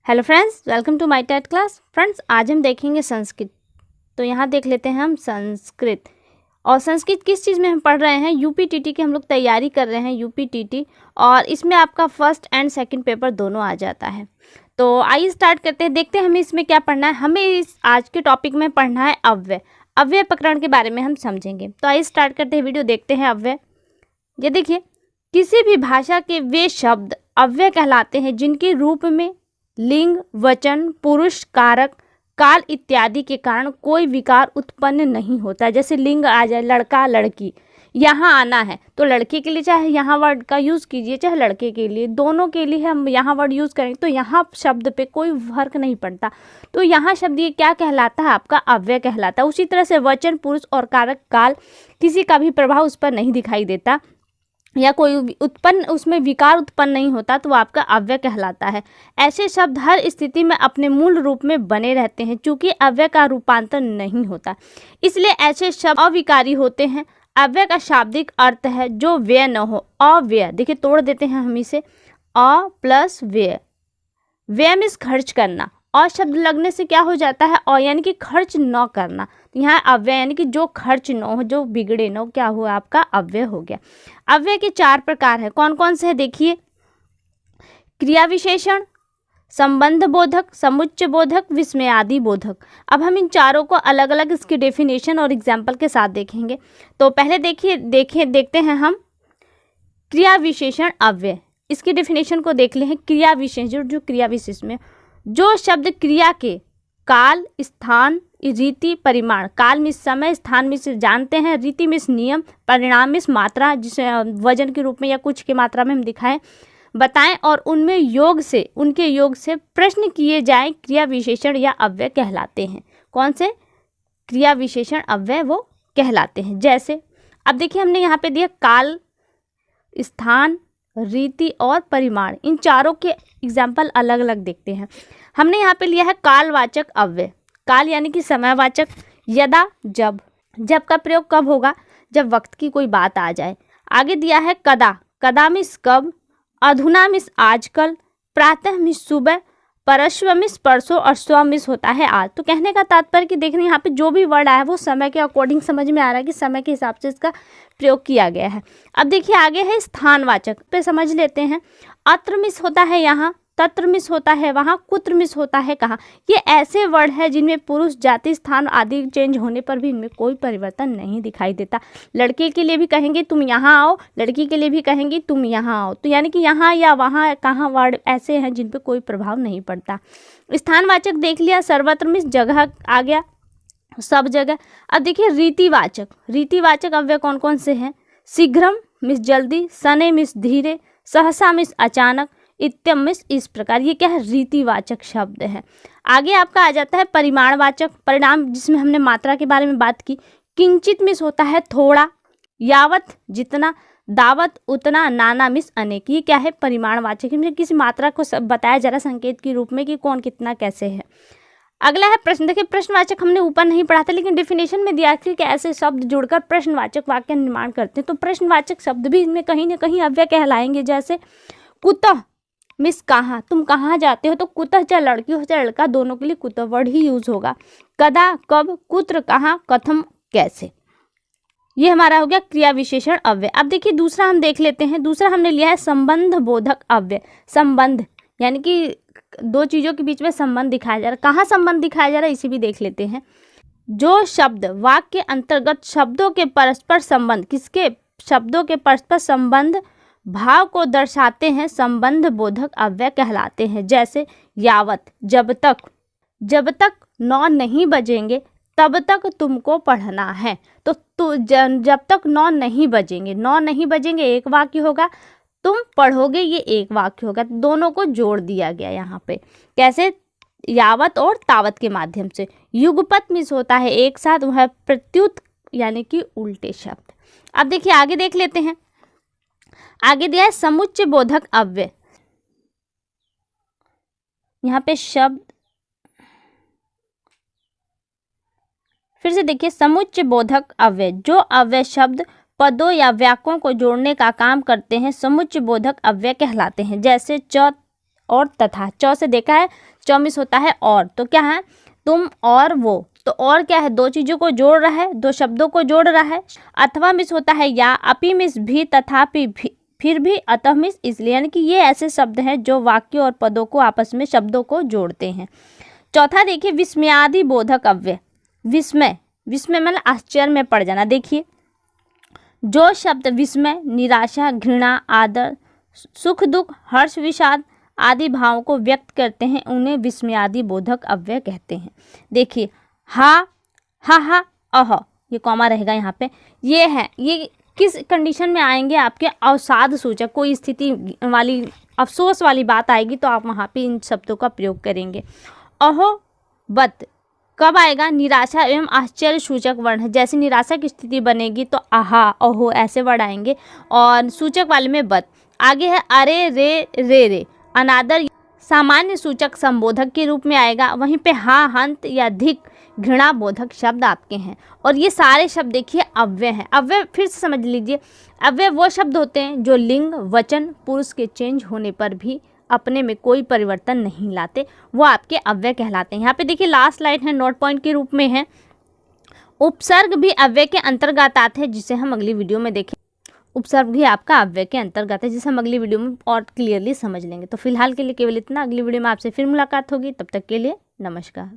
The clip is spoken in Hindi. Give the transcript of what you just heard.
Hello friends, welcome to my TET class. Friends, आज हम देखेंगे संस्कृत। तो यहाँ देख लेते हैं हम संस्कृत। और संस्कृत किस चीज़ में हम पढ़ रहे हैं? यूपीटीटी की हम लोग तैयारी कर रहे हैं, यूपीटीटी। और इसमें आपका फर्स्ट एंड सेकंड पेपर दोनों आ जाता है। तो आइए स्टार्ट करते हैं, देखते हैं हमें इसमें क्या पढ़ना है। हमें इस आज के टॉपिक में पढ़ना है अव्यय। अव्यय प्रकरण के बारे में हम समझेंगे। तो आइए स्टार्ट करते हैं, वीडियो देखते हैं। अव्यय, ये देखिए, किसी भी भाषा के वे शब्द अव्यय कहलाते हैं जिनके रूप में लिंग, वचन, पुरुष, कारक, काल इत्यादि के कारण कोई विकार उत्पन्न नहीं होता। जैसे लिंग आ जाए, लड़का लड़की, यहाँ आना है तो लड़के के लिए चाहे यहाँ वर्ड का यूज़ कीजिए, चाहे लड़के के लिए, दोनों के लिए हम यहाँ वर्ड यूज़ करेंगे तो यहाँ शब्द पे कोई फर्क नहीं पड़ता। तो यहाँ शब्द ये क्या कहलाता है? आपका अव्यय कहलाता है। उसी तरह से वचन, पुरुष और कारक, काल, किसी का भी प्रभाव उस पर नहीं दिखाई देता या कोई उत्पन्न उसमें विकार उत्पन्न नहीं होता, तो वो आपका अव्यय कहलाता है। ऐसे शब्द हर स्थिति में अपने मूल रूप में बने रहते हैं, चूंकि अव्यय का रूपांतर नहीं होता, इसलिए ऐसे शब्द अविकारी होते हैं। अव्यय का शाब्दिक अर्थ है जो व्यय न हो। अव्यय, देखिए तोड़ देते हैं हम इसे, अ प्लस व्यय। व्यय मीन्स खर्च करना, और शब्द लगने से क्या हो जाता है? और यानी कि खर्च न करना। यहाँ अव्यय यानी कि जो खर्च न हो, जो बिगड़े न हो, क्या हुआ? आपका अव्यय हो गया। अव्यय के 4 प्रकार हैं। कौन कौन से हैं? देखिए, क्रिया विशेषण, संबंध बोधक, समुच्चय बोधक, विस्मयादि बोधक। अब हम इन चारों को अलग अलग इसकी डेफिनेशन और एग्जाम्पल के साथ देखेंगे। तो पहले देखते हैं हम क्रिया विशेषण अव्यय। इसकी डेफिनेशन को देख लें। क्रिया विशेषण, जो क्रिया विशेषण में जो शब्द क्रिया के काल, स्थान, रीति, परिमाण, काल में समय, स्थान में से जानते हैं, रीति में नियम, परिणाम में मात्रा, जिसे वजन के रूप में या कुछ की मात्रा में हम दिखाएं, बताएं, और उनमें उनके योग से प्रश्न किए जाएं, क्रिया विशेषण या अव्यय कहलाते हैं। कौन से? क्रिया विशेषण अव्यय वो कहलाते हैं। जैसे अब देखिए, हमने यहाँ पे दिया काल, स्थान, रीति और परिमाण। इन चारों के एग्जाम्पल अलग अलग देखते हैं। हमने यहाँ पे लिया है कालवाचक अव्यय। काल यानी कि समयवाचक। यदा, जब का प्रयोग कब होगा? जब वक्त की कोई बात आ जाए। आगे दिया है कदा। कदा मीन्स कब, अधुना मीन्स आजकल, प्रातः मीन्स सुबह, परस्व मीन्स परसों, और स्व मीन्स होता है आज। तो कहने का तात्पर्य कि देखने यहाँ पे जो भी वर्ड आया है वो समय के अकॉर्डिंग समझ में आ रहा है कि समय के हिसाब से इसका प्रयोग किया गया है। अब देखिए आगे है स्थानवाचक पे, समझ लेते हैं। अत्र मिस होता है यहाँ, तत्र मिस होता है वहाँ, कुत्र मिस होता है कहाँ। ये ऐसे वर्ड है जिनमें पुरुष, जाति, स्थान आदि चेंज होने पर भी इनमें कोई परिवर्तन नहीं दिखाई देता। लड़के के लिए भी कहेंगे तुम यहाँ आओ, लड़की के लिए भी कहेंगे तुम यहाँ आओ। तो यानी कि यहाँ या वहाँ, कहाँ वर्ड ऐसे हैं जिन पे कोई प्रभाव नहीं पड़ता। स्थानवाचक देख लिया, सर्वत्र मिस जगह आ गया, सब जगह। अब देखिए रीतिवाचक। रीतिवाचक अव्यय कौन कौन से हैं? शीघ्रम मिस जल्दी, शनै मिस धीरे, सहसा मिस अचानक, इत्यम मिस इस प्रकार। ये क्या है? रीतिवाचक शब्द है। आगे आपका आ जाता है परिमाणवाचक, परिणाम, जिसमें हमने मात्रा के बारे में बात की। किंचित मिस होता है थोड़ा, यावत जितना, दावत उतना, नाना मिस अनेक। ये क्या है? परिमाणवाचक। इनमें किसी मात्रा को बताया जा रहा संकेत के रूप में कि कौन कितना कैसे है। अगला है प्रश्न। देखिए प्रश्नवाचक हमने ऊपर नहीं पढ़ा था, लेकिन डेफिनेशन में दिया कि ऐसे शब्द जुड़कर प्रश्नवाचक वाक्य निर्माण करते हैं। तो प्रश्नवाचक शब्द भी इनमें कहीं ना कहीं अव्यय कहलाएंगे। जैसे कुतः मिस कहाँ, तुम कहाँ जाते हो, तो कुतः चाहे लड़की हो चाहे लड़का, दोनों के लिए कुतः वर्ड ही यूज होगा। कदा कब, कुत्र कहाँ, कथम कैसे। ये हमारा हो गया क्रिया विशेषण अव्यय। अब देखिए दूसरा हम देख लेते हैं। दूसरा हमने लिया है संबंध बोधक अव्यय। संबंध यानी कि दो चीजों के बीच में संबंध दिखाया जा रहा है। कहाँ संबंध दिखाया जा रहा है इसे भी देख लेते हैं। जो शब्द वाक्य के अंतर्गत शब्दों के परस्पर संबंध, किसके? शब्दों के परस्पर संबंध भाव को दर्शाते हैं, संबंध बोधक अव्यय कहलाते हैं। जैसे यावत, जब तक 9 नहीं बजेंगे तब तक तुमको पढ़ना है। तो जब तक 9 नहीं बजेंगे एक वाक्य होगा, तुम पढ़ोगे ये एक वाक्य होगा। दोनों को जोड़ दिया गया यहाँ पे। कैसे? यावत और तावत के माध्यम से। युगपत मिस होता है एक साथ, वह प्रत्युत यानी कि उल्टे शब्द। अब देखिए आगे देख लेते हैं। आगे दिया है समुच्चय बोधक अव्यय। यहाँ पे शब्द फिर से देखिए, समुच्चय बोधक अव्यय, जो अव्यय शब्द, पदों या वाक्यों को जोड़ने का काम करते हैं, समुच्चय बोधक अव्यय कहलाते हैं। जैसे च और तथा। चौ से देखा है, चौ मिस होता है और, तो क्या है तुम और वो, तो और क्या है दो चीज़ों को जोड़ रहा है, दो शब्दों को जोड़ रहा है। अथवा मिस होता है या, अपि मिस भी, तथापि भी, फिर भी, अतः मिस इसलिए, यानी कि ये ऐसे शब्द हैं जो वाक्य और पदों को आपस में शब्दों को जोड़ते हैं। चौथा देखिए विस्मयादि बोधक अव्यय। विस्मय, विस्मय मतलब आश्चर्य में पड़ जाना। देखिए जो शब्द विस्मय, निराशा, घृणा, आदर, सुख दुख, हर्ष, विषाद आदि भावों को व्यक्त करते हैं उन्हें विस्मयादि बोधक अव्यय कहते हैं। देखिए हा, हा, अह, ये कॉमा रहेगा यहाँ पे, ये है, ये किस कंडीशन में आएंगे आपके अवसाद सूचक, कोई स्थिति वाली अफसोस वाली बात आएगी तो आप वहाँ पे इन शब्दों का प्रयोग करेंगे। अहो बत कब आएगा, निराशा एवं आश्चर्य सूचक वर्ण है, जैसे निराशा की स्थिति बनेगी तो आहा, अहो ऐसे वर्ड आएंगे, और सूचक वाले में बत। आगे है अरे, रे, अनादर सामान्य सूचक संबोधक के रूप में आएगा। वहीं पे हा, हंत या धिक घृणा बोधक शब्द आपके हैं। और ये सारे शब्द देखिए अव्यय हैं। अव्यय फिर से समझ लीजिए, अव्यय वो शब्द होते हैं जो लिंग, वचन, पुरुष के चेंज होने पर भी अपने में कोई परिवर्तन नहीं लाते, वो आपके अव्यय कहलाते हैं। यहाँ पे देखिए लास्ट लाइन है, नोट पॉइंट के रूप में है। उपसर्ग भी अव्यय के अंतर्गत आते हैं, जिसे हम अगली वीडियो में देखें। उपसर्ग भी आपका अव्यय के अंतर्गत है, जिसे हम अगली वीडियो में और क्लियरली समझ लेंगे। तो फिलहाल के लिए केवल इतना, अगली वीडियो में आपसे फिर मुलाकात होगी, तब तक के लिए नमस्कार।